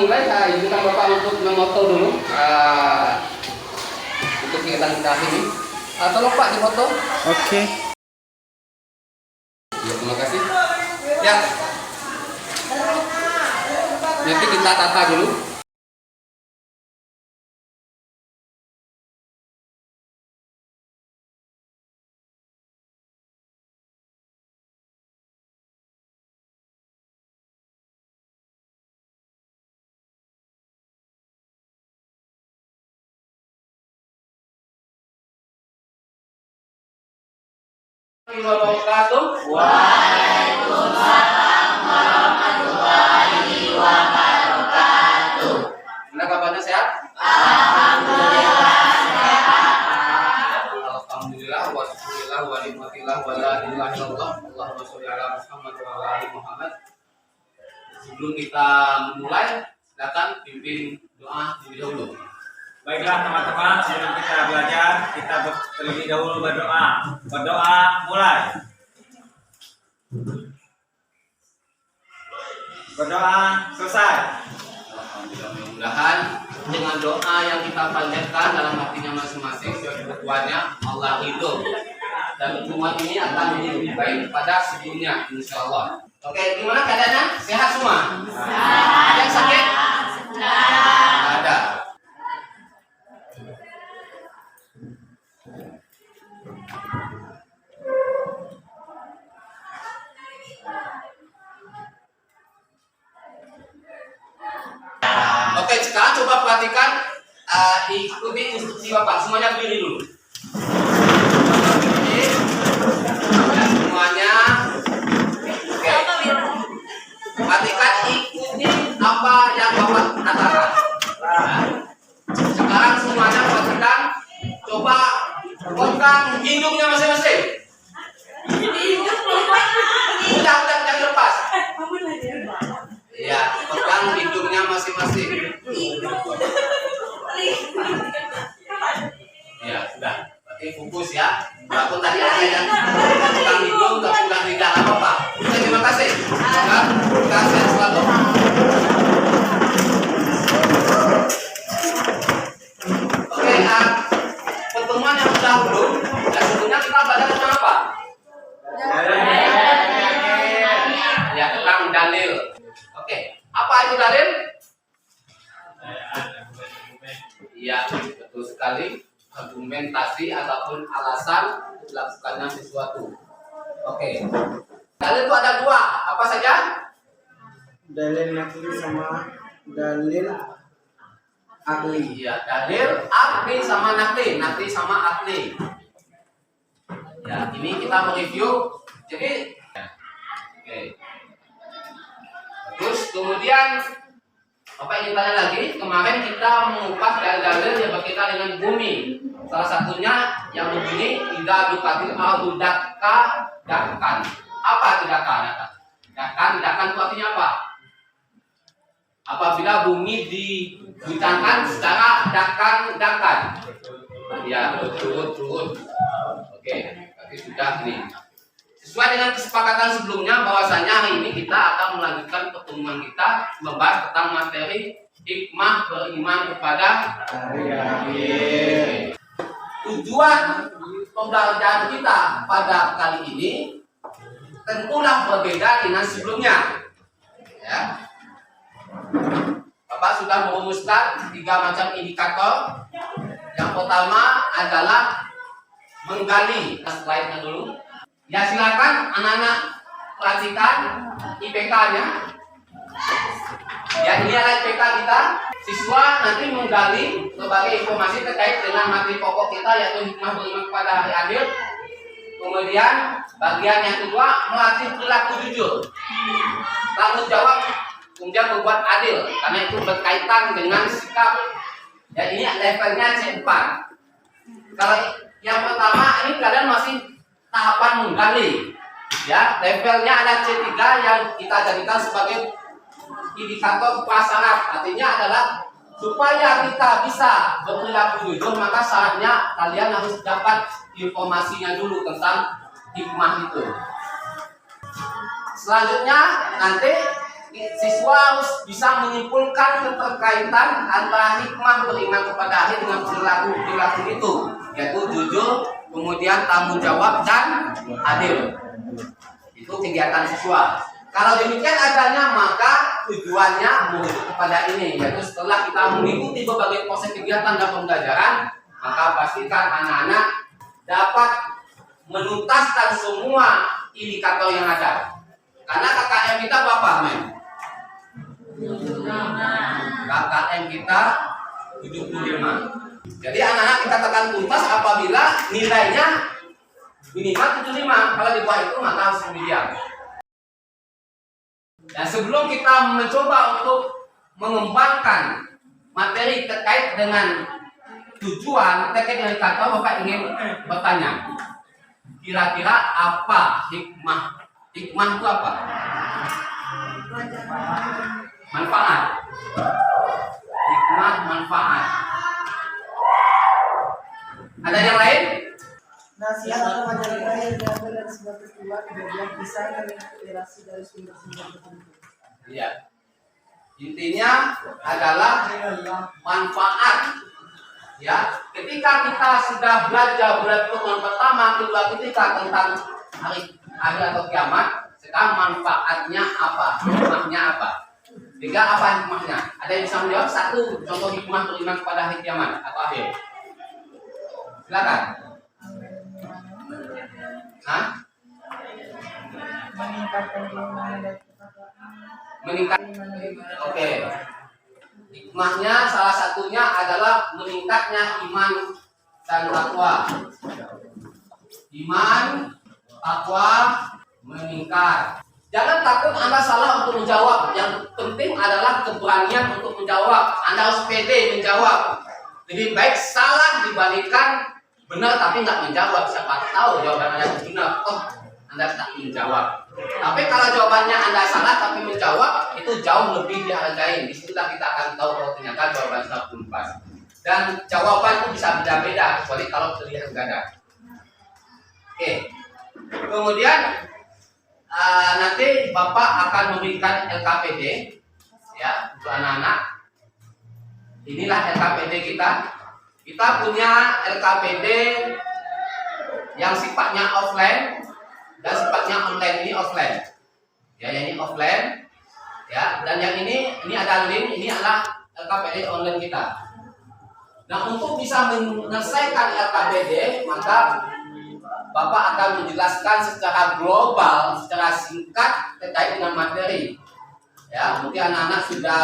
memulai, izinkan Bapak untuk memoto dulu untuk kegiatan kita ini. Tolong Pak difoto. Oke. Ya, terima kasih. Ya. Nanti kita tata dulu. Waalaikumsalam warahmatullahi wabarakatuh. Gimana kabarnya, sehat? Alhamdulillah sehat. Alhamdulillah wa syukurillah wa nikmatillah wa la ilaha illallah. Allahumma sholli ala Muhammad wa ala ali Muhammad. Sebelum kita memulai, silakan pimpin doa terlebih dahulu. Baiklah teman-teman, sebelum kita belajar, kita terlebih dahulu berdoa. Berdoa mulai. Berdoa selesai. Alhamdulillah, mudah-mudahan dengan doa yang kita panjatkan dalam hatinya masing-masing sesuai kebutuhannya, Allah hidup dan umat ini akan menjadi lebih baik pada sebelumnya, insya Allah. Oke, gimana keadaannya? Sehat semua? Ada yang sakit? Tidak ada. Oke, sekarang coba perhatikan, ikuti instruksi Bapak. Semuanya berdiri dulu. Berdiri. Ya, semuanya. Oke. Perhatikan, ikuti apa yang Bapak katakan. Nah, sekarang semuanya perhatikan. Coba pegang hidungnya masing-masing. Udah jangan lepas. Iya, pegang hidungnya masing-masing. Ya, sudah. Berarti fokus ya. Walaupun tadi ada yang pegang hidung, tapi pegang lidah apa-apa. Oke, terima kasih. Terima kasih selalu. Oke, pertemuan yang dahulu, dan sebelumnya kita belajar tentang apa? Ya, tentang dalil. Oke, apa itu dalil? Iya, betul sekali. Argumentasi ataupun alasan dilakukannya sesuatu. Oke. Dalil itu ada dua. Apa saja? Dalil nakli sama dalil akli. Iya, dalil akli sama nakli, nakli sama akli. Ya, ini kita mereview. Jadi, oke. Terus kemudian apa yang tanya lagi? Kemarin kita mengupas dalil-dalil yang berkaitan dengan bumi. Salah satunya yang begini, tidak dukatil al-daka dakan. Apa itu dakan? Dakan itu artinya apa? Apabila bumi diguncangkan secara dakan. Ya, turut. Oke, tapi sudah ini. Sesuai dengan kesepakatan sebelumnya bahwasanya hari ini kita akan melanjutkan pertemuan kita membahas tentang materi hikmah beriman kepada hari akhir. Tujuan pembelajaran kita pada kali ini tentulah berbeda dengan sebelumnya. Ya. Bapak sudah merumuskan 3 macam indikator. Yang pertama adalah menggali. Slide-nya dulu. Ya, silakan anak-anak perhatikan IPK-nya. Ya, ini adalah IPK kita. Siswa nanti menggali berbagai informasi terkait dengan materi pokok kita, yaitu hikmah beriman kepada hari akhir. Kemudian bagian yang kedua, melatih perilaku jujur, tanggung jawab, kemudian berbuat adil, karena itu berkaitan dengan sikap. Ya, ini levelnya C4. Kalau yang pertama ini kalian masih tahapan menggali, ya, levelnya ada C3 yang kita jadikan sebagai indikator prasyarat. Artinya adalah supaya kita bisa berperilaku jujur, maka syaratnya kalian harus dapat informasinya dulu tentang hikmah itu. Selanjutnya nanti siswa harus bisa menyimpulkan keterkaitan antara hikmah beriman kepada akhir dengan perilaku itu, yaitu jujur, kemudian tanggung jawab dan adil. Itu kegiatan siswa. Kalau demikian adanya, maka tujuannya menuju kepada ini, yaitu setelah kita mengikuti berbagai proses kegiatan dan pembelajaran, maka pastikan anak-anak dapat menuntaskan semua indikator yang ada. Karena KKM kita berapa, men? KKM kita 75. Jadi anak-anak kita tekan tuntas apabila nilainya minimal 75. Kalau di bawah itu maka harus demikian. Dan sebelum kita mencoba untuk mengembangkan materi terkait dengan tujuan terkait dengan kata, Bapak ingin bertanya, kira-kira apa hikmah? Hikmah itu apa? Manfaat. Hikmah manfaat. Ada yang lain? Nasihat atau ajaran yang diambil dari sebuah peristiwa kejadian kisah yang terinspirasi dari sumber-sumber tertentu. Iya. Intinya adalah manfaat. Ya, ketika kita sudah belajar pertemuan pertama, kedua, ketiga tentang hari akhir atau kiamat, sekarang manfaatnya apa? Hikmahnya apa? Tiga, apa hikmahnya? Ada yang bisa menjawab? Satu, contoh hikmah beriman kepada hari kiamat atau akhir. Silakan. Hah? Meningkatkan keimanan dan ketakwaan. Meningkat. Oke. Hikmahnya salah satunya adalah meningkatnya iman dan takwa. Iman, takwa meningkat. Jangan takut Anda salah untuk menjawab. Yang penting adalah keberanian untuk menjawab. Anda harus pede menjawab. Lebih baik salah dibandingkan benar tapi nggak menjawab. Siapa tahu jawaban Anda benar, Anda tak menjawab. Tapi kalau jawabannya Anda salah tapi menjawab, itu jauh lebih dihargai. Di situ kita akan tahu kalau ternyata jawaban sudah belum pas. Dan jawaban itu bisa beda-beda kecuali kalau terlihat ganda. Oke. Kemudian nanti Bapak akan memberikan LKPD ya untuk anak-anak. Inilah LKPD kita. Kita punya LKPD yang sifatnya offline dan sifatnya online. Ini offline. Ya, ini offline. Ya, dan yang ini ada link. Ini adalah LKPD online kita. Nah, untuk bisa menyelesaikan LKPD, maka Bapak akan menjelaskan secara global, secara singkat terkait dengan materi. Ya, mungkin anak-anak sudah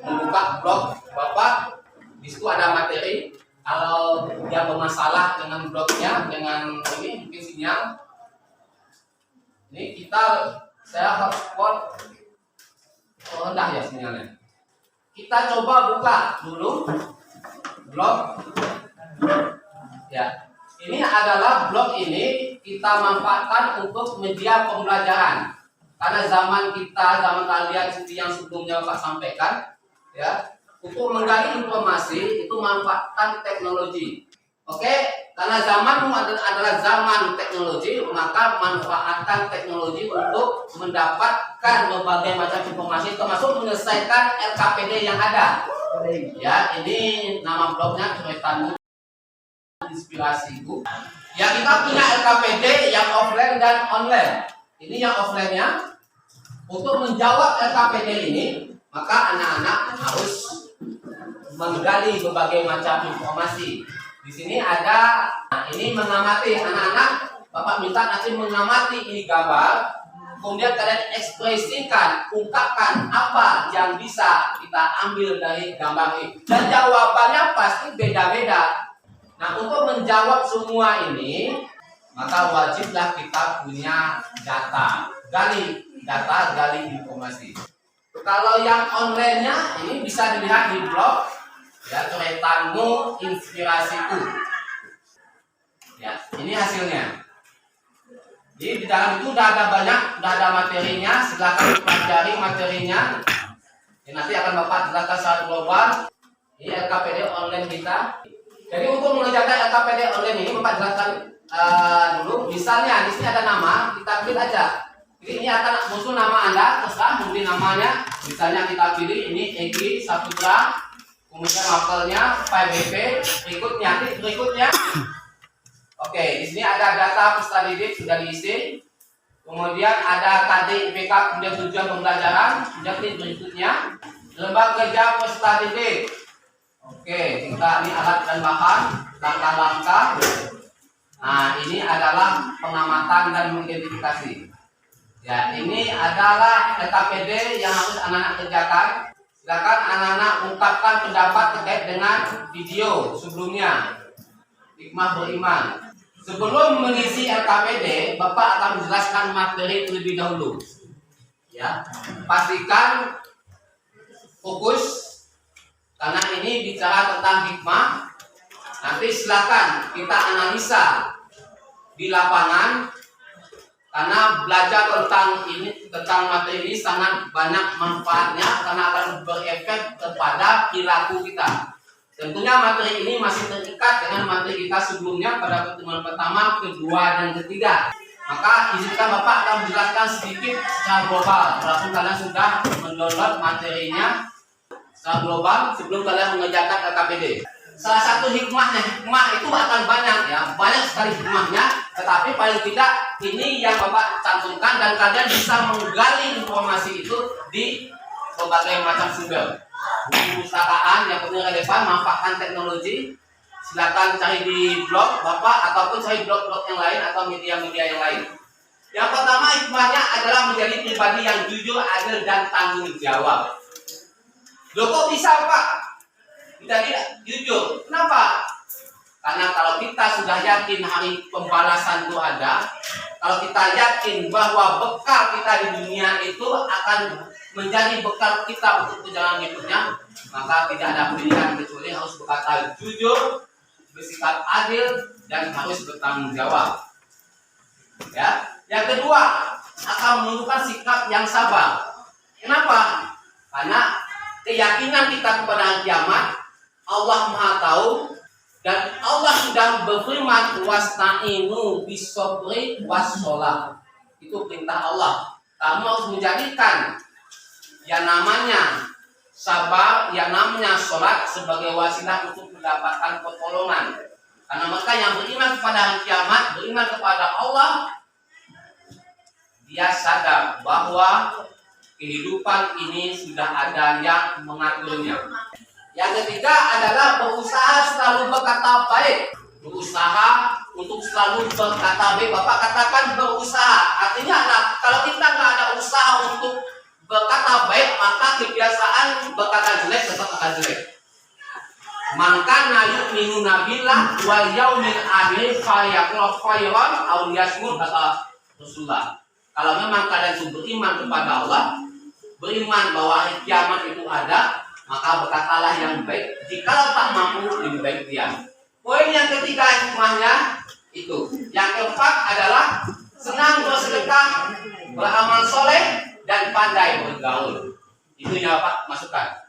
membuka blog Bapak. Di situ ada materi. Kalau dia bermasalah dengan blognya, dengan ini mungkin sinyal. Ini saya hotspot rendah ya sinyalnya. Kita coba buka dulu blog. Ya, ini adalah blog ini kita manfaatkan untuk media pembelajaran. Karena zaman kalian seperti yang sebelumnya Pak sampaikan, ya, untuk menggali informasi itu manfaatkan teknologi. Oke, karena zamanmu adalah zaman teknologi, maka manfaatkan teknologi untuk mendapatkan berbagai macam informasi, termasuk menyelesaikan LKPD yang ada. Ya, ini nama blognya Ceritamu Inspirasiku. Ya, kita punya LKPD yang offline dan online. Ini yang offline-nya. Untuk menjawab LKPD ini, maka anak-anak harus menggali berbagai macam informasi. Di sini ada, ini mengamati anak-anak. Bapak minta nanti mengamati ini gambar, kemudian kalian ekspresikan, ungkapkan apa yang bisa kita ambil dari gambar ini. Dan jawabannya pasti beda-beda. Nah, untuk menjawab semua ini, maka wajiblah kita punya data. Gali data, gali informasi. Kalau yang online-nya ini bisa dilihat di blog. Ya, Ceritamu Inspirasiku. Ya, ini hasilnya. Jadi di dalam itu udah ada banyak, udah ada materinya. Silakan pelajari materinya. Ya, nanti akan Bapak jelaskan secara global. Ini LKPD online kita. Jadi untuk mengerjakan LKPD online ini Bapak jelaskan dulu. Misalnya di sini ada nama, kita klik aja. Ini akan muncul nama Anda, terserah mungkin namanya. Misalnya kita pilih ini Egi Saputra, kemudian mapelnya PBB, berikutnya. Oke, di sini ada data peserta didik sudah diisi. Kemudian ada KD IPK, kemudian tujuan pembelajaran, kemudian berikutnya lembaga kerja peserta didik. Oke, kita ini alat dan bahan, langkah-langkah. Nah, ini adalah pengamatan dan mengidentifikasi. Ya, ini adalah LKPD yang harus anak-anak kerjakan. Silakan anak-anak ungkapkan pendapat terkait dengan video sebelumnya. Hikmah beriman. Sebelum mengisi LKPD, Bapak akan menjelaskan materi terlebih dahulu. Ya, pastikan fokus karena ini bicara tentang hikmah. Nanti silakan kita analisa di lapangan karena belajar tentang materi ini sangat banyak manfaatnya karena akan berefek kepada perilaku kita. Tentunya materi ini masih terikat dengan materi kita sebelumnya pada pertemuan pertama, kedua, dan ketiga. Maka izinkan Bapak akan menjelaskan sedikit secara global. Walaupun kalian sudah mendownload materinya secara global sebelum kalian mengerjakan LKPD. Salah satu hikmah itu akan banyak ya, banyak sekali hikmahnya. Tetapi paling tidak ini yang Bapak cantumkan dan kalian bisa menggali informasi itu di berbagai macam sumber. Buku pustakaan yang penting relevan, manfaatkan teknologi. Silakan cari di blog Bapak ataupun cari blog-blog yang lain atau media-media yang lain. Yang pertama hikmahnya adalah menjadi pribadi yang jujur, adil, dan tanggung jawab. Loh kok bisa Pak? Kita tidak jujur. Kenapa? Karena kalau kita sudah yakin hari pembalasan itu ada, kalau kita yakin bahwa bekal kita di dunia itu akan menjadi bekal kita untuk perjalanan berikutnya, maka tidak ada pilihan kecuali harus berkata jujur, bersikap adil, dan harus bertanggung jawab. Ya. Yang kedua, akan menunjukkan sikap yang sabar. Kenapa? Karena keyakinan kita kepada hari kiamat, Allah Maha Tahu, dan Allah sudah berfirman wasta'inu bisobri wassalah. Itu perintah Allah. Kamu harus menjadikan yang namanya sabar, yang namanya sholat sebagai wasilah untuk mendapatkan pertolongan. Karena mereka yang beriman kepada hari kiamat, beriman kepada Allah, dia sadar bahwa kehidupan ini sudah ada yang mengaturnya. Yang ketiga adalah berusaha selalu berkata baik. Berusaha untuk selalu berkata baik. Bapak katakan berusaha. Artinya adalah kalau kita nggak ada usaha untuk berkata baik, maka kebiasaan berkata jelek tetap akan jelek. Maka yu'minu nabillah wal yaumil akhir fayaqul khairan aw yasmut, kata Rasulullah. Kalau memang kalian sudah beriman kepada Allah, beriman bahwa hari kiamat itu ada, maka berkatalah yang baik. Jika tak mampu, lebih baik diam. Poin yang ketiga hikmahnya itu. Yang keempat adalah senang bersedekah, beramal soleh, dan pandai bergaul. Itu yang Pak masukkan.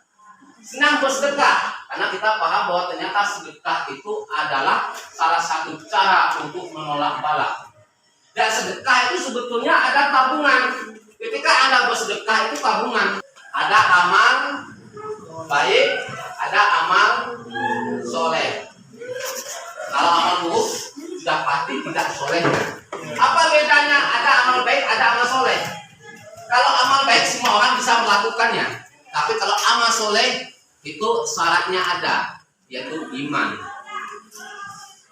Senang bersedekah, karena kita paham bahwa ternyata sedekah itu adalah salah satu cara untuk menolak bala. Dan sedekah itu sebetulnya ada tabungan. Ketika Anda bersedekah itu tabungan. Ada amal baik, ada amal soleh. Kalau amal buruk sudah pasti tidak soleh. Apa bedanya ada amal baik, ada amal soleh? Kalau amal baik semua orang bisa melakukannya, tapi kalau amal soleh itu syaratnya ada, yaitu iman.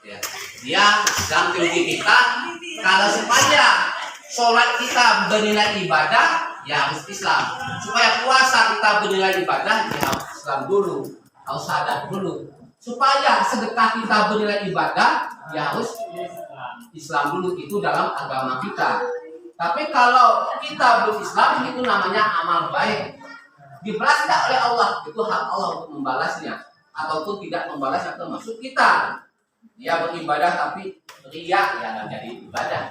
Ya. Dia dalam teologi kita, kalau supaya sholat kita bernilai ibadah, ya harus Islam. Supaya puasa kita bernilai ibadah, ya harus Islam dulu, harus sadar dulu. Supaya sedekah kita bernilai ibadah, ya harus Islam dulu. Itu dalam agama kita. Tapi kalau kita belum Islam, itu namanya amal baik. Dibalas tidak oleh Allah, itu hak Allah untuk membalasnya. Ataupun tidak membalasnya, termasuk kita. Dia beribadah tapi riya, ya nggak jadi ibadah.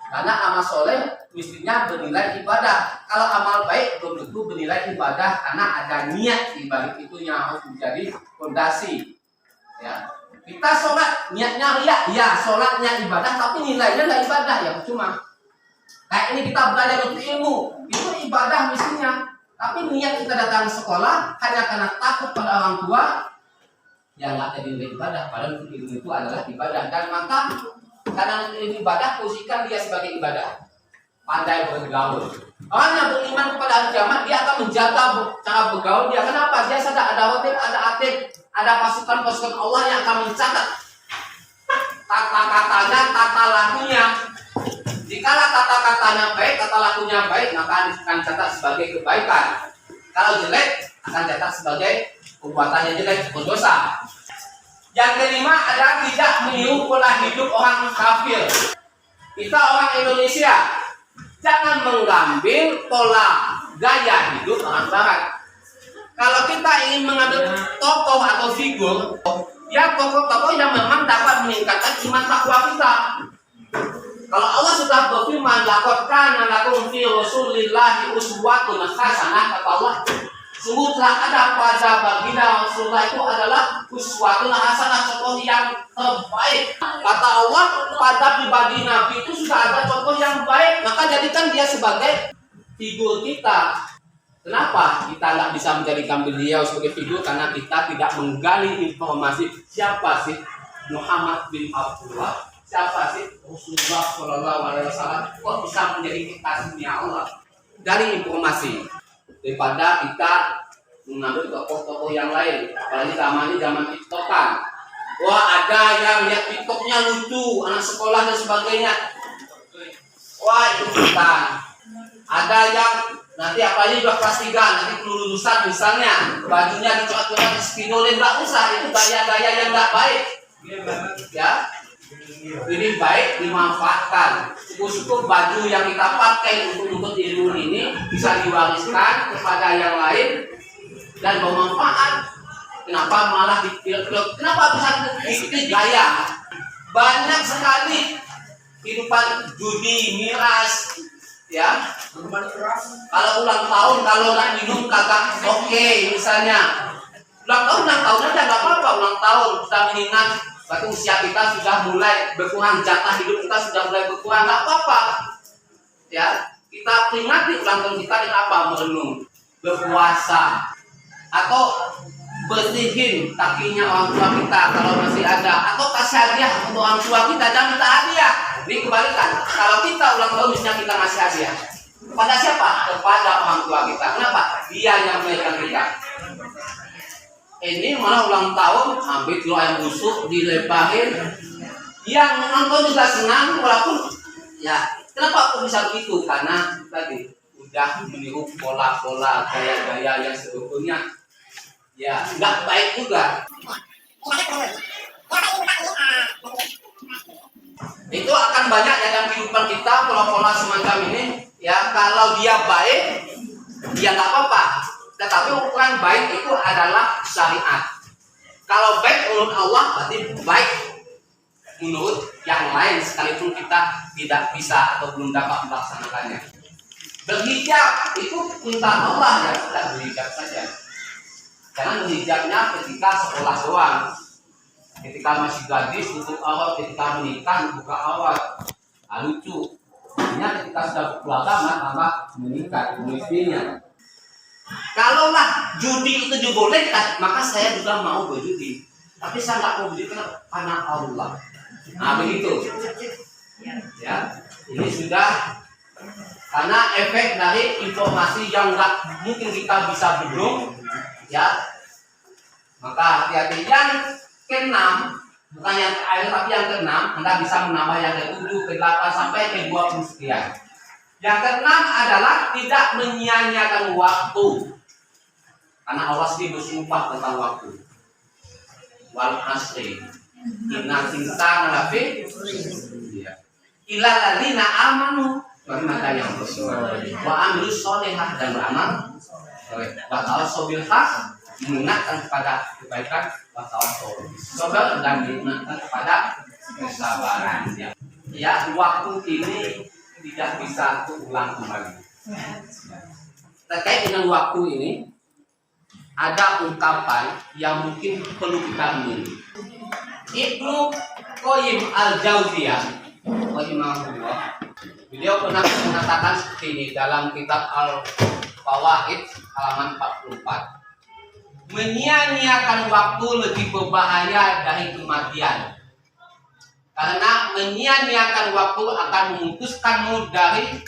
Karena amal soleh mestinya bernilai ibadah. Kalau amal baik belum tentu bernilai ibadah, karena ada niat di balik itu yang harus menjadi fondasi. Ya, kita sholat niatnya riya, ya sholatnya ibadah, tapi nilainya nggak ibadah, ya cuma. Kayak ini kita belajar untuk ilmu, itu ibadah mestinya. Tapi niat kita datang sekolah hanya karena takut pada orang tua, yang nggak jadi ibadah. Padahal ilmu itu adalah ibadah. Dan maka karena ini ibadah, posisikan dia sebagai ibadah. Pandai bergaul. Orang yang beriman kepada akhir zaman, dia akan menjaga cara bergaul dia. Kenapa? Dia sadar ada khotib, ada atib, ada pasukan-pasukan Allah yang akan mencatat kata-katanya, tata lakunya. Jikalau kata-katanya baik, kata lakunya baik, maka akan catat sebagai kebaikan. Kalau jelek, akan catat sebagai perbuatan yang jelek, berdosa. Yang kelima adalah tidak meniru pola hidup orang kafir. Kita orang Indonesia, jangan mengambil pola gaya hidup orang Barat. Kalau kita ingin mengambil tokoh atau figur, ya tokoh-tokoh yang memang dapat meningkatkan iman takwa kita. Kalau Allah sudah berfirman, laqad kana lakum fi Rasulillahi uswatun hasanah, kata Allah, sungguh telah ada pada baginda Rasulullah itu adalah uswatun hasanah, contoh yang terbaik. Kata Allah, pada pribadi Nabi itu sudah ada contoh yang baik, maka jadikan dia sebagai figur kita. Kenapa kita nggak bisa menjadikan beliau sebagai figur? Karena kita tidak menggali informasi siapa sih Muhammad bin Abdullah, siapa sih Rasulullah Shallallahu Alaihi Wasallam, kok bisa menjadi kekasihnya Allah. Dari informasi daripada kita mengambil tokoh-tokoh yang lain, apalagi zaman ini zaman TikTokan. Wah, ada yang lihat TikToknya lucu, anak sekolah dan sebagainya. Wah, itu bukan. Ada yang nanti apalagi udah kelas 3, nanti kelulusan misalnya, bajunya dicoret-coret spidolin, nggak usah, itu gaya-gaya yang nggak baik. Ya, ini baik dimanfaatkan. Cukup baju yang kita pakai untuk ilmu ini bisa diwariskan kepada yang lain dan bermanfaat. Kenapa malah dipilih? Kenapa bisa diikuti gaya? Banyak sekali kehidupan judi, miras, ya. Kalau ulang tahun, kalau nggak minum kagak oke, misalnya. Ulang tahun aja nggak apa-apa. Ulang tahun sudah mengingat, berarti usia kita sudah mulai berkurang, jatah hidup kita sudah mulai berkurang, nggak apa-apa. Ya, kita peringati ulang tahun kita dengan apa? Merenung, berpuasa, atau bersihin kakinya orang tua kita kalau masih ada, atau kasih hadiah untuk orang tua kita. Jangan minta hadiah. Ini kebalikan. Kalau kita ulang tahun, misalnya kita ngasih hadiah kepada siapa? Kepada orang tua kita. Kenapa? Dia yang melahirkan kita. Ini malah ulang tahun, ambil kilo ayam busuk, dilebahin. Yang nonton juga senang, walaupun ya kenapa aku bisa begitu? Karena tadi udah meniru pola-pola gaya-gaya yang sebetulnya ya nggak baik juga. Itu akan banyak ya dalam kehidupan kita pola-pola semacam ini. Ya kalau dia baik, dia nggak apa-apa. Tetapi ukuran baik itu adalah syariat. Kalau baik menurut Allah, berarti baik menurut yang lain, sekalipun kita tidak bisa atau belum dapat melaksanakannya. Berhijab itu perintah Allah, ya kita berhijab saja. Jangan berhijabnya ketika sekolah doang. Ketika masih gadis tutup aurat, ketika menikah buka aurat. Lucu. Artinya ketika sudah berkeluarga maka meningkat mestinya. Kalaulah judi itu juga boleh, maka saya juga mau berjudi. Tapi saya nggak mau berjudi karena Allah. Nah begitu. Ya, ini sudah karena efek dari informasi yang nggak mungkin kita bisa bedung. Ya, maka hati-hati. Yang keenam, bukan yang terakhir tapi yang keenam, Anda bisa menambah yang ke-7, ke-8 sampai ke-20 sekian. Yang keenam adalah tidak menyia-nyiakan waktu. Karena Allah sendiri bersumpah tentang waktu. Wal asri innal insana lafi illa alladziina aamanu maka yang beriman wa amilus sholihah dan beramal soleh. Wa tawassaw bil haq, mengingatkan kepada kebaikan, wa tawassaw bis sabr, dan mengingatkan kepada kesabaran. Ya, waktu ini tidak bisa terulang kembali. Terkait dengan waktu ini, ada ungkapan yang mungkin perlu kita miliki. Ibnu Qayyim al-Jauziyah, rahimahullah, Beliau pernah mengatakan seperti ini dalam kitab Al-Fawaid halaman 44. Menyia-nyiakan waktu lebih berbahaya dari kematian. Karena menyia-nyiakan waktu akan memutuskanmu dari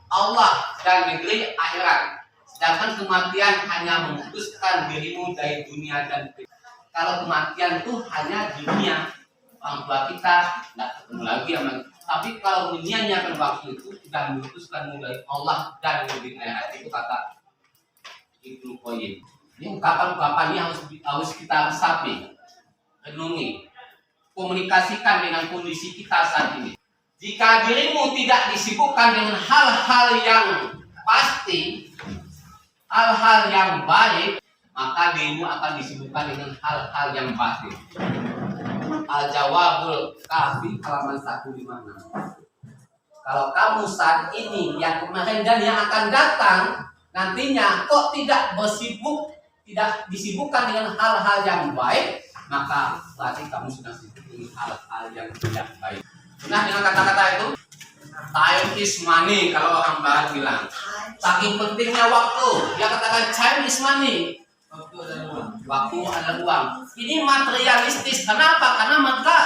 Allah dan negeri akhirat. Sedangkan kematian hanya memutuskan dirimu dari dunia dan negeri. Kalau kematian itu hanya dunia, orang tua kita tidak ketemu lagi sama. Tapi kalau menyia-nyiakan waktu itu sudah memutuskanmu dari Allah dan negeri akhirat. Itu kata Ibnu Qayyim. Ini ungkapan-ungkapan ini harus kita resapi, renungi, komunikasikan dengan kondisi kita saat ini. Jika dirimu tidak disibukkan dengan hal-hal yang pasti, hal-hal yang baik, maka dirimu akan disibukkan dengan hal-hal yang batin. Al-Jawabul Kafi halaman 156. Kalau kamu saat ini, yang kemarin dan yang akan datang, nantinya kok tidak disibukkan dengan hal-hal yang baik, maka berarti kamu sudah sibuk dengan hal-hal yang tidak baik. Nah, dengan kata-kata itu, time is money kalau orang barat bilang. Saking pentingnya waktu, dia katakan time is money. Waktu adalah uang. Ini materialistis. Kenapa? Karena maka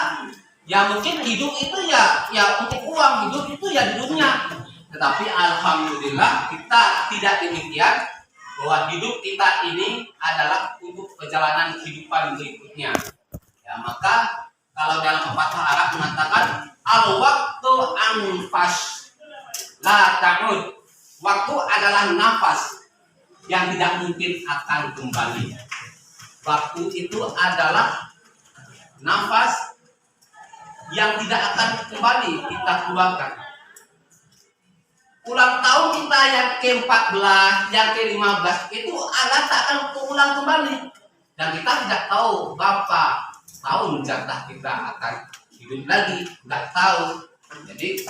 ya mungkin hidup itu ya untuk uang, hidup itu ya di dunia. Tetapi alhamdulillah kita tidak demikian, bahwa hidup kita ini adalah untuk perjalanan kehidupan berikutnya. Ya, maka kalau dalam pepatah Arab mengatakan al-waktu anfas la ta'ud. Waktu adalah nafas yang tidak mungkin akan kembali. Waktu itu adalah nafas yang tidak akan kembali kita keluarkan. Ulang tahun kita yang ke-14, yang ke-15 itu tak akan ulang kembali. Dan kita tidak tahu berapa tahun jatah kita akan hidup lagi, nggak tahu. Jadi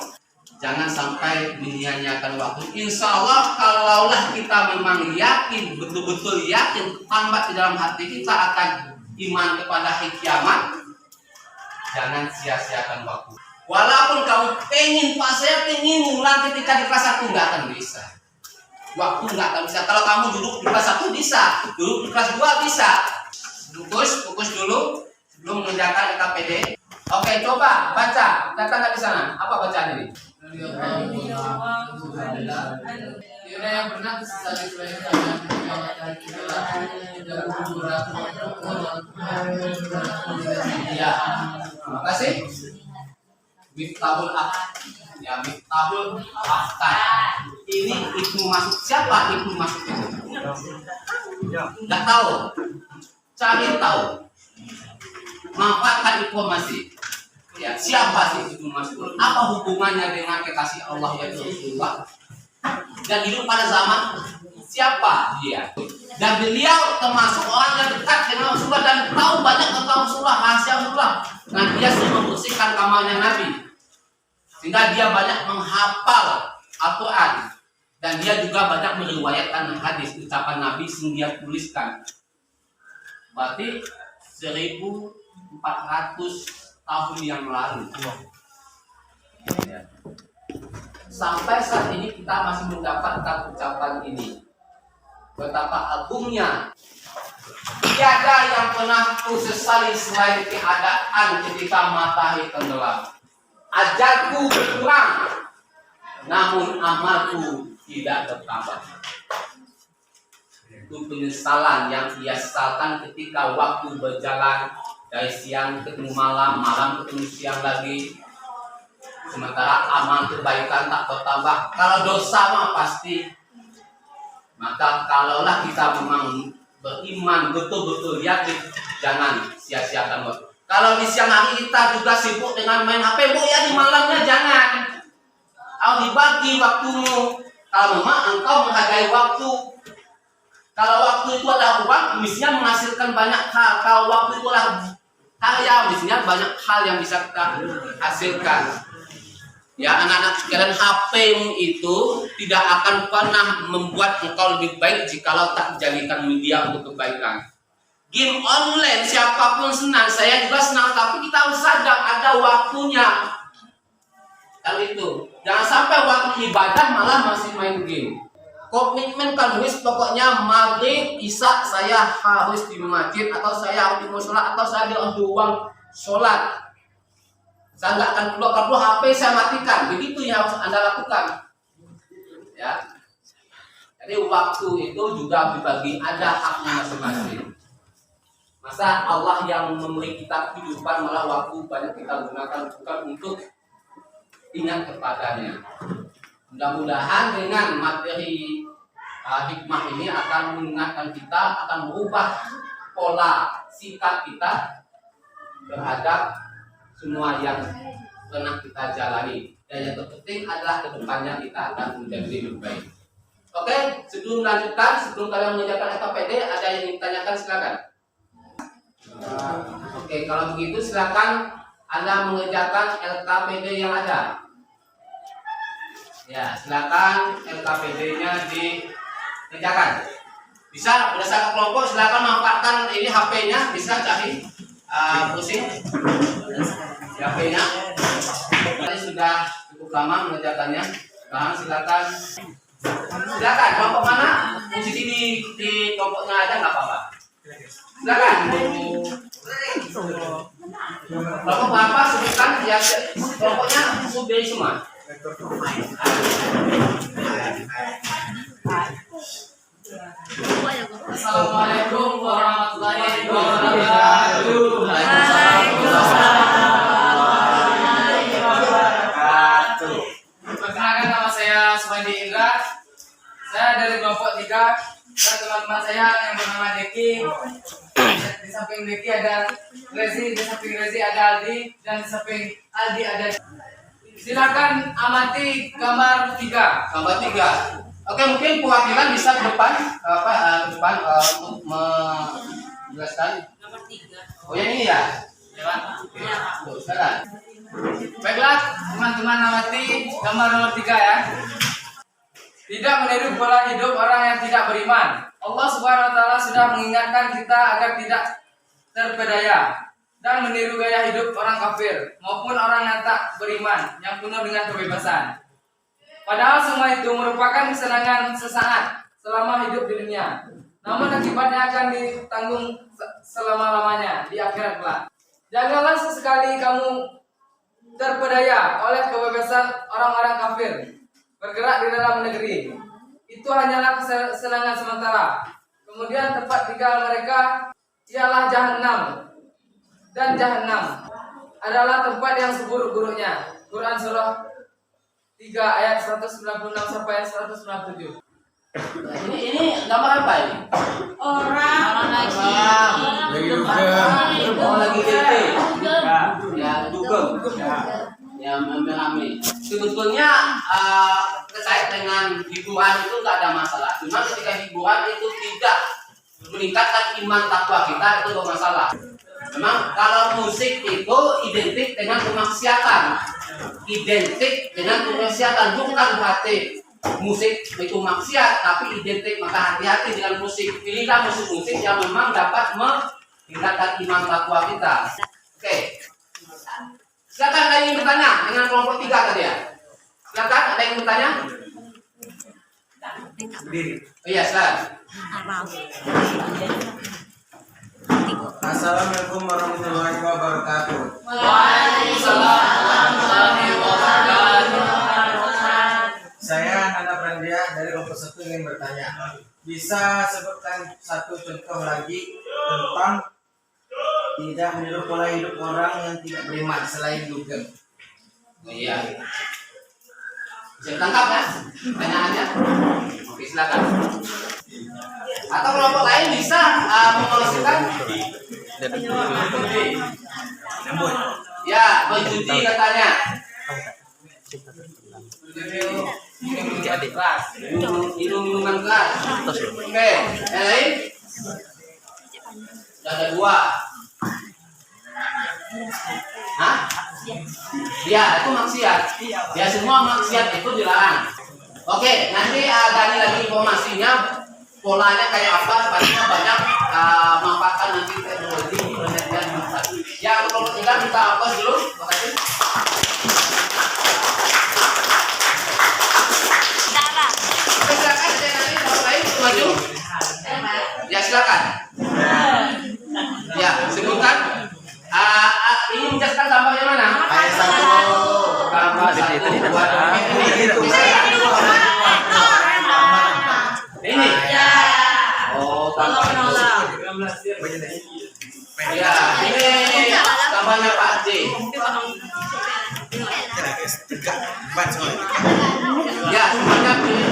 jangan sampai menyia-nyiakan waktu. Insya Allah kalaulah kita memang yakin, betul-betul yakin, tambat di dalam hati kita akan iman kepada hari kiamat, jangan sia-siakan waktu. Walaupun kamu pengen, Pak saya pengen ngulang ketika di kelas 1, nggak akan bisa. Waktu nggak akan bisa. Kalau kamu duduk di kelas 1 bisa, duduk di kelas 2 bisa. Fokus dulu sebelum mengerjakan KPD. Oke, coba baca. Katakan di sana. Apa bacaan ini? yang benar sekali Ya, terima kasih. Miftahul ya Miftahul Afkar. Ini Ibnu Mas'ud. Siapa Ibnu Mas'ud itu? Nggak tahu. Cari tahu. Manfaatkan informasi. Ya, siapa sih Ibnu Mas'ud? Apa hubungannya dengan kekasih Allah yang Rasulullah? Dan hidup pada zaman siapa dia? Dan beliau termasuk orang yang dekat dengan Rasulullah dan tahu banyak tentang Rasulullah, rahasia Rasulullah. Dan dia sering membersihkan kamarnya Nabi, sehingga dia banyak menghafal Al-Quran. Dan dia juga banyak meriwayatkan hadis ucapan Nabi sehingga dia tuliskan. Berarti 1400 tahun yang lalu. Sampai saat ini kita masih mendapatkan ucapan ini. Betapa agungnya. Tiada yang pernah ku sesali selain keadaan ketika matahari tenggelam. Ajarku berkurang, namun amalku tidak bertambah. Itu penyesalan yang ia sesalkan ketika waktu berjalan dari siang ketemu malam, malam ketemu siang lagi. Sementara amal kebaikan tak bertambah. Kalau dosa mah pasti. Maka kalaulah kita memang beriman betul-betul yakin, jangan sia-siakan waktu. Kalau di siang hari kita juga sibuk dengan main HP, Bu ya di malamnya jangan. Kalau dibagi waktumu. Kalau memang engkau menghargai waktu. Kalau waktu itu adalah uang, mestinya menghasilkan banyak hal. Kalau waktu itu adalah karya, mestinya banyak hal yang bisa kita hasilkan. Ya, anak-anak sekalian, HP-mu itu tidak akan pernah membuat engkau lebih baik jikalau tak dijadikan media untuk kebaikan. Game online siapapun senang, saya juga senang, tapi kita harus sadar ada waktunya. Kan itu. Jangan sampai waktu ibadah malah masih main game. Komitmen kan wis pokoknya maghrib, isya saya harus di masjid atau saya harus di musola atau saya di uang sholat. Saya nggak akan keluar HP saya matikan. Begitu yang harus Anda lakukan. Ya. Jadi waktu itu juga dibagi, ada haknya masing-masing. Masa Allah yang memberi kita kehidupan malah waktu banyak kita gunakan bukan untuk ingat kepadanya. Mudah-mudahan dengan materi hikmah ini akan mengingatkan kita, akan merubah pola sikap kita terhadap semua yang pernah kita jalani. Dan yang terpenting adalah kedepannya kita akan menjadi lebih baik. Oke, sebelum lanjutkan, sebelum kalian mengerjakan LKPD, ada yang ingin ditanyakan, silakan. Oke, kalau begitu silakan Anda mengerjakan LKPD yang ada. Ya, silakan LKPD-nya dikerjakan. Bisa berdasarkan kelompok, silakan manfaatkan ini HP-nya, bisa cari pusing HP-nya. Tadi sudah cukup lama mengerjakannya. Sekarang silakan kelompok mana? Posisi di kelompoknya ada nggak apa-apa. Silakan. Kelompok berapa sebutkan ya, kelompoknya subdiri semua. Assalamualaikum warahmatullahi wabarakatuh. Perkenalkan, nama saya Sumandi Indra. Saya dari kelompok 3 dan teman-teman saya yang bernama Deki. Di samping Deki ada Rezi, di samping Rezi ada Aldi, dan di samping Aldi ada. Silakan amati gambar 3. Gambar 3. Oke, mungkin perwakilan bisa ke depan untuk menjelaskan. Nomor 3. Oh, yang ini ya? Tuh, silakan. Baiklah, teman-teman amati gambar nomor 3 ya. Tidak meniru pola hidup orang yang tidak beriman. Allah Subhanahu wa taala sudah mengingatkan kita agar tidak terpedaya dan meniru gaya hidup orang kafir maupun orang yang tak beriman yang penuh dengan kebebasan. Padahal semua itu merupakan kesenangan sesaat selama hidup di dunia. Namun akibatnya akan ditanggung selama-lamanya di akhirat kelak. Janganlah sesekali kamu terpedaya oleh kebebasan orang-orang kafir bergerak di dalam negeri. Itu hanyalah kesenangan sementara. Kemudian tempat tinggal mereka ialah Jahannam. Dan Jahannam adalah tempat yang seburuk-buruknya. Quran surah 3 ayat 196 sampai 197. Ini gambar apa ini? Orang lagi Oh, lagi DT. Ya, dugem. Ya, rame-rame. Sebetulnya terkait dengan hiburan itu nggak ada masalah. Cuma ketika hiburan itu tidak meningkatkan iman takwa kita, itu bermasalah. Memang kalau musik itu identik dengan kemaksiatan. Identik dengan kemaksiatan, bukan berarti musik itu maksiat, tapi identik, maka hati-hati dengan musik. Pilihlah musik-musik yang memang dapat meningkatkan iman takwa kita. Oke. Silakan ada yang bertanya dengan kelompok 3 tadi ya. Silakan ada yang bertanya. Oh iya, silakan. Assalamualaikum warahmatullahi wabarakatuh. Waalaikumsalam warahmatullahi wabarakatuh. Saya Nanda Prandia dari kelompok 1 ingin bertanya. Bisa sebutkan satu contoh lagi tentang tidak meniru pola hidup orang yang tidak beriman selain dugem? Oh iya. Bisa tangkap ya pertanyaannya? Oke, silakan. Atau kelompok lain bisa mengusulkan? Ya, berjudi katanya. Minum minuman keras. Oke, yang lain? Sudah ada 2. Hah? Ya, itu maksiat. Ya, semua maksiat itu dilarang. Oke, nanti gali lagi informasinya, polanya kayak apa, pastinya banyak manfaatkan nanti teknologi penelitian informasi. Ya, kalau tidak kita hapus dulu. Terima kasih. silakan. Ya, sebutkan. Ini menjelaskan gambarnya mana? Ayat 1. Gambar 1, 2, 3. Ini. Oh, gambar. Ya, ini gambarnya Pak J. Ya, semuanya pilih.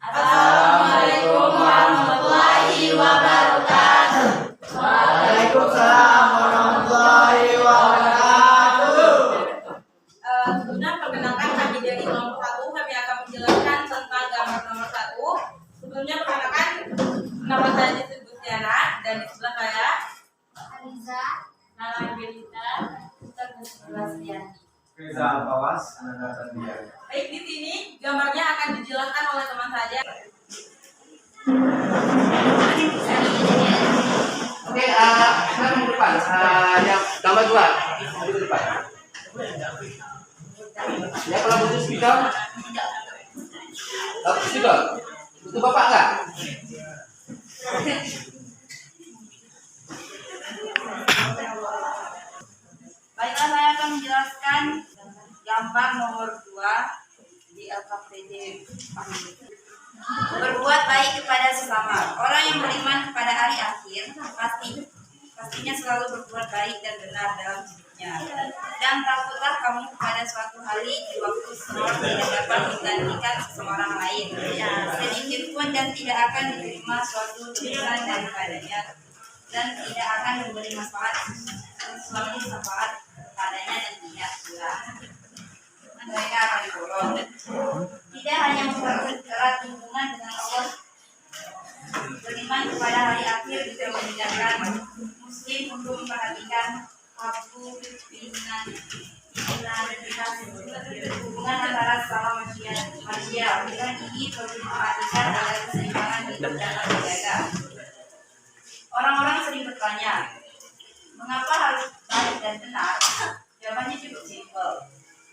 Assalamualaikum warahmatullahi wabarakatuh. Waalaikumsalam warahmatullahi wabarakatuh. Sebelumnya perkenalkan kami dari kelompok 1, kami akan menjelaskan tentang gambar nomor 1. Sebelumnya perkenalkan nama saya disebut Diana dan di sebelah saya Aliza, Nala Belita, Ustaz Sebastian. Reza Bawas, Ananda Prandia. Baik, di sini gambarnya akan dijelaskan oleh teman saya. Oke, sekarang ke depan. Yang gambar 2, ke depan. Ya, kalau butuh speaker. Speaker. Butuh Bapak enggak? Baiklah, saya akan menjelaskan gambar nomor 2 di LKPD. Berbuat baik kepada sesama. Orang yang beriman kepada hari akhir pastinya selalu berbuat baik dan benar dalam hidupnya. Dan takutlah kamu kepada suatu hari di waktu seseorang tidak dapat menggantikan seseorang lain. Sedikit pun dan tidak akan diterima suatu tulisan daripadanya dan tidak akan memberi suatu syafaat padanya dan tidak pula mereka akan dibolong. Tidak hanya mempererat hubungan dengan Allah, beriman kepada hari akhir juga memudahkan muslim untuk memperhatikan waktu hubungan antara sesama manusia. Dengan ini perlu diperhatikan agar keseimbangan hidup dapat terjaga. Orang-orang sering bertanya, mengapa harus baik dan benar? Jawabannya cukup simpel.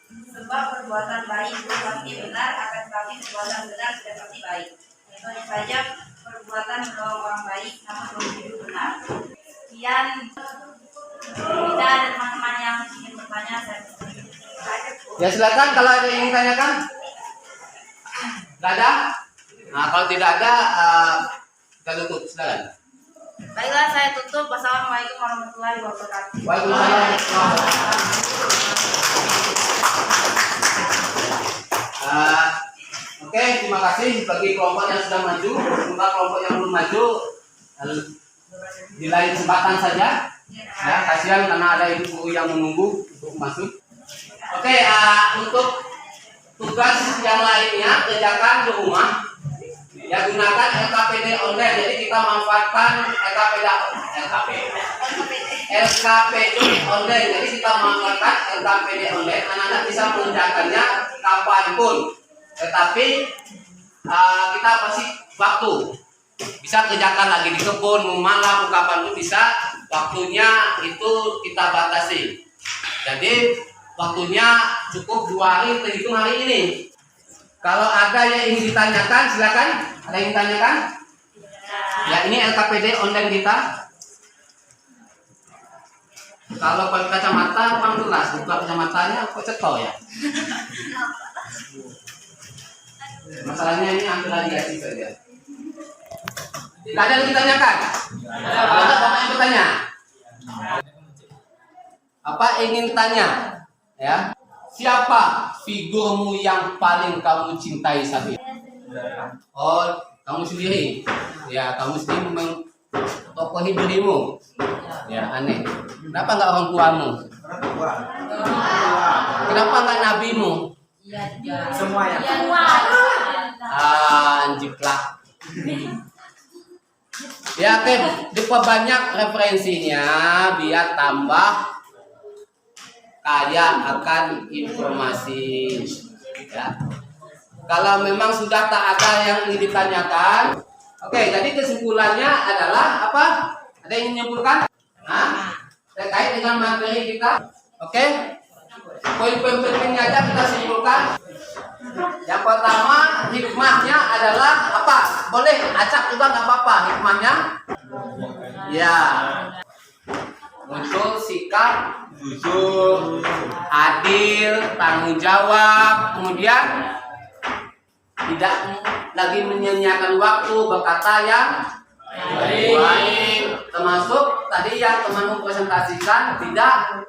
Sebab perbuatan baik belum pasti benar, akan tetapi perbuatan benar sudah pasti baik. Contohnya saja, perbuatan menolong orang baik namun belum tentu benar. Sekian, kita ada teman-teman yang ingin bertanya. Ya, silakan kalau ada yang ingin tanyakan. Tidak ada? Nah, kalau tidak ada, kita tutup. Silakan. Baiklah, saya tutup. Wassalamualaikum warahmatullahi wabarakatuh. Waalaikumsalam. Oke, terima kasih bagi kelompok yang sudah maju. Semoga kelompok yang belum maju di lain kesempatan saja. Ya, kasihan karena ada ibu guru yang menunggu untuk masuk. Oke, untuk tugas yang lainnya kerjakan di rumah. Ya, gunakan LKPD online. Jadi kita manfaatkan LKPD online. Jadi kita manfaatkan LKPD online. Anak-anak bisa mengerjakannya kapanpun. Tetapi kita masih waktu. Bisa kerjakan lagi di kebun, malam, kapanpun bisa. Waktunya itu kita batasi. Jadi waktunya cukup 2 hari terhitung hari ini. Kalau ada yang ingin ditanyakan, silakan. Ada yang ditanyakan? Ya, ini LKPD online kita. Kalau pakai kacamata, kurang jelas. Buka kacamatanya, kok cetok ya? Masalahnya ini ambil radiasi saja. Tidak ada yang ditanyakan? Kalau ada Bapak yang bertanya. Apa ingin tanya? Ya. Siapa figurmu yang paling kamu cintai saat ini? Oh, kamu sendiri. Ya, kamu sendiri memang tokoh dirimu. Ya, aneh. Kenapa enggak orang tuamu? Kenapa enggak nabimu? Semua ya. Anjiklah. Ya, oke, diperbanyak referensinya biar tambah kaya akan informasi. Ya. Kalau memang sudah tak ada yang ingin ditanyakan, oke, jadi kesimpulannya adalah apa? Ada yang menyimpulkan? Terkait dengan materi kita, oke? Poin-poin pentingnya aja kita simpulkan. Yang pertama hikmahnya adalah apa? Boleh acak juga nggak apa-apa hikmahnya. Ya, untuk sikap jujur, adil, tanggung jawab, kemudian tidak lagi menyia-nyiakan waktu, berkata yang baik. Termasuk tadi yang teman presentasikan tidak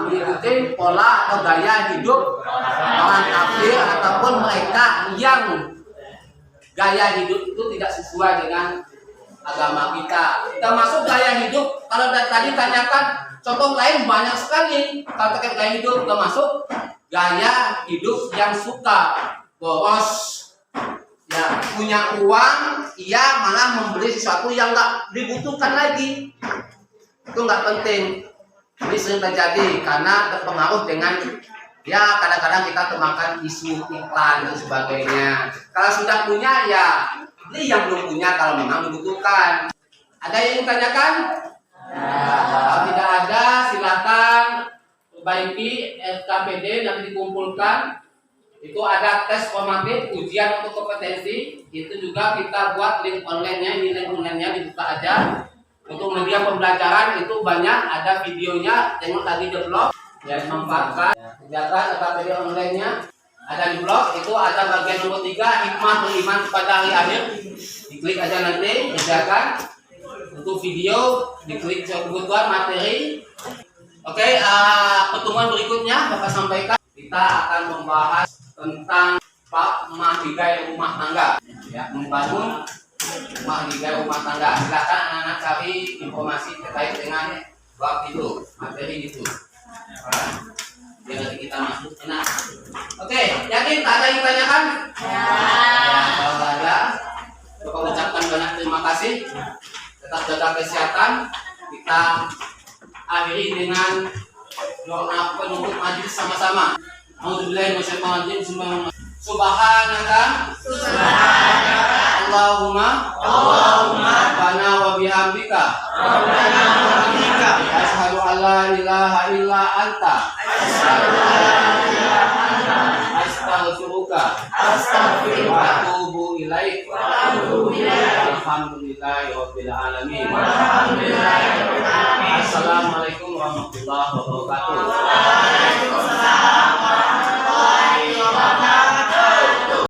mengikuti pola atau gaya hidup orang kafir ataupun mereka yang gaya hidup itu tidak sesuai dengan agama kita. Termasuk gaya hidup, kalau tadi tanyakan contoh lain banyak sekali kalau terkait gaya hidup, termasuk gaya hidup yang suka boros, ya punya uang, ia malah membeli sesuatu yang nggak dibutuhkan lagi. Itu nggak penting. Ini sering terjadi karena terpengaruh dengan ya kadang-kadang kita termakan isu iklan dan sebagainya. Kalau sudah punya ya beli yang belum punya kalau memang dibutuhkan. Ada yang ingin tanyakan? Kalau tidak ada silakan perbaiki SKPD nanti dikumpulkan. Itu ada tes formatif ujian untuk kompetensi, itu juga kita buat link online-nya, ini link online-nya dibuka aja. Untuk media pembelajaran itu banyak, ada videonya, tengok tadi di blog yang memanfaatkan kegiatan SKPD online-nya ada di blog. Itu ada bagian nomor 3, hikmah beriman kepada hari akhir, diklik aja nanti, kerjakan. Untuk video diklik kebutuhan materi. Oke, pertemuan berikutnya Bapak sampaikan kita akan membahas tentang Pak Mahligai rumah tangga, ya, membangun Mahligai rumah tangga. Silakan anak-anak cari informasi terkait dengan bab itu, materi itu. Biar nanti kita masuk enak. Oke, yakin tak ada yang tanyakan? Ya, kalau ada, Bapak ucapkan banyak terima kasih. Tetap jaga kesehatan. Kita akhiri dengan doa penutup majelis sama-sama. Subhanaka Allahumma rabbana wa bihamdika asyhadu an la ilaha illa anta astaghfiruka wa atubu ilaik. Alhamdulillahi rabbil alamin. Assalamualaikum warahmatullahi wabarakatuh.